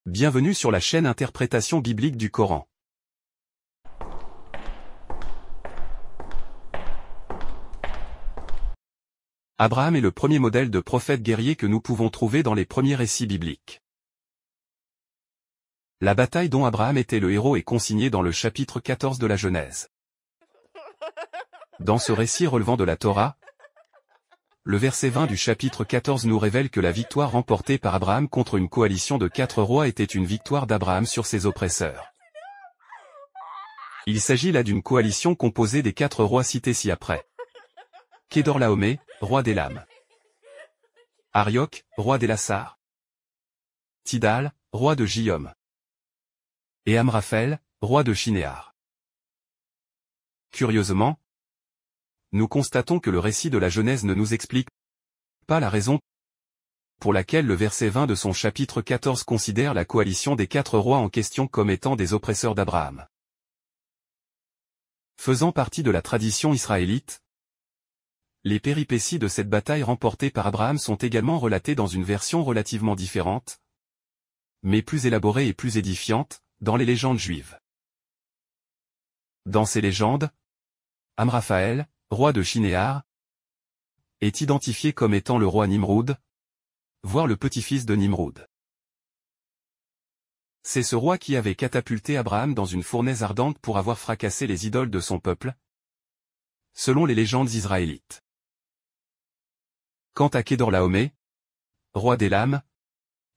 Bienvenue sur la chaîne Interprétation biblique du Coran. Abraham est le premier modèle de prophète guerrier que nous pouvons trouver dans les premiers récits bibliques. La bataille dont Abraham était le héros est consignée dans le chapitre 14 de la Genèse. Dans ce récit relevant de la Torah, le verset 20 du chapitre 14 nous révèle que la victoire remportée par Abraham contre une coalition de 4 rois était une victoire d'Abraham sur ses oppresseurs. Il s'agit là d'une coalition composée des 4 rois cités ci-après. Kedorlaomé, roi d'Élam. Arioch, roi d'Élassar. Tidal, roi de Gihom. Et Amraphel, roi de Shinéar. Curieusement, nous constatons que le récit de la Genèse ne nous explique pas la raison pour laquelle le verset 20 de son chapitre 14 considère la coalition des 4 rois en question comme étant des oppresseurs d'Abraham. Faisant partie de la tradition israélite, les péripéties de cette bataille remportée par Abraham sont également relatées dans une version relativement différente, mais plus élaborée et plus édifiante, dans les légendes juives. Dans ces légendes, Amraphaël, roi de Shinéar, est identifié comme étant le roi Nimroud, voire le petit-fils de Nimroud. C'est ce roi qui avait catapulté Abraham dans une fournaise ardente pour avoir fracassé les idoles de son peuple, selon les légendes israélites. Quant à Kedorlaomé, roi d'Élam,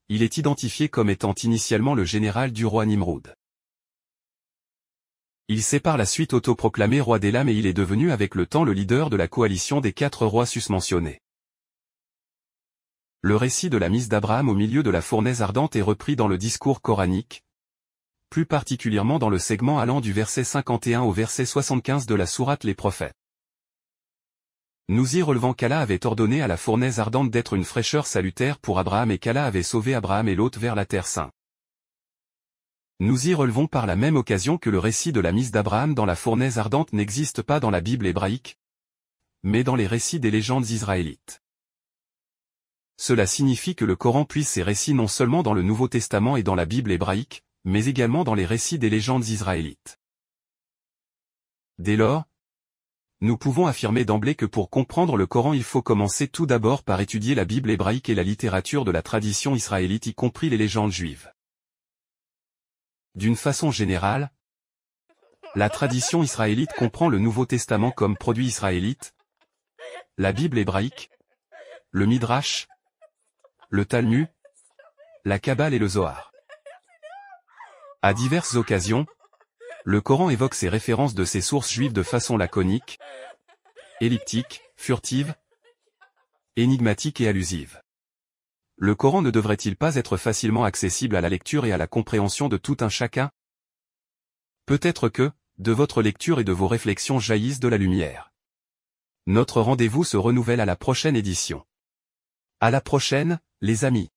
il est identifié comme étant initialement le général du roi Nimroud. Il s'est par la suite autoproclamé roi d'Élam et il est devenu avec le temps le leader de la coalition des 4 rois susmentionnés. Le récit de la mise d'Abraham au milieu de la fournaise ardente est repris dans le discours coranique, plus particulièrement dans le segment allant du verset 51 au verset 75 de la sourate Les Prophètes. Nous y relevons qu'Allah avait ordonné à la fournaise ardente d'être une fraîcheur salutaire pour Abraham et qu'Allah avait sauvé Abraham et Lot vers la terre sainte. Nous y relevons par la même occasion que le récit de la mise d'Abraham dans la fournaise ardente n'existe pas dans la Bible hébraïque, mais dans les récits des légendes israélites. Cela signifie que le Coran puise ses récits non seulement dans le Nouveau Testament et dans la Bible hébraïque, mais également dans les récits des légendes israélites. Dès lors, nous pouvons affirmer d'emblée que pour comprendre le Coran il faut commencer tout d'abord par étudier la Bible hébraïque et la littérature de la tradition israélite y compris les légendes juives. D'une façon générale, la tradition israélite comprend le Nouveau Testament comme produit israélite, la Bible hébraïque, le Midrash, le Talmud, la Kabbale et le Zohar. À diverses occasions, le Coran évoque ces références de ces sources juives de façon laconique, elliptique, furtive, énigmatique et allusive. Le Coran ne devrait-il pas être facilement accessible à la lecture et à la compréhension de tout un chacun? Peut-être que, de votre lecture et de vos réflexions jaillisse de la lumière. Notre rendez-vous se renouvelle à la prochaine édition. À la prochaine, les amis.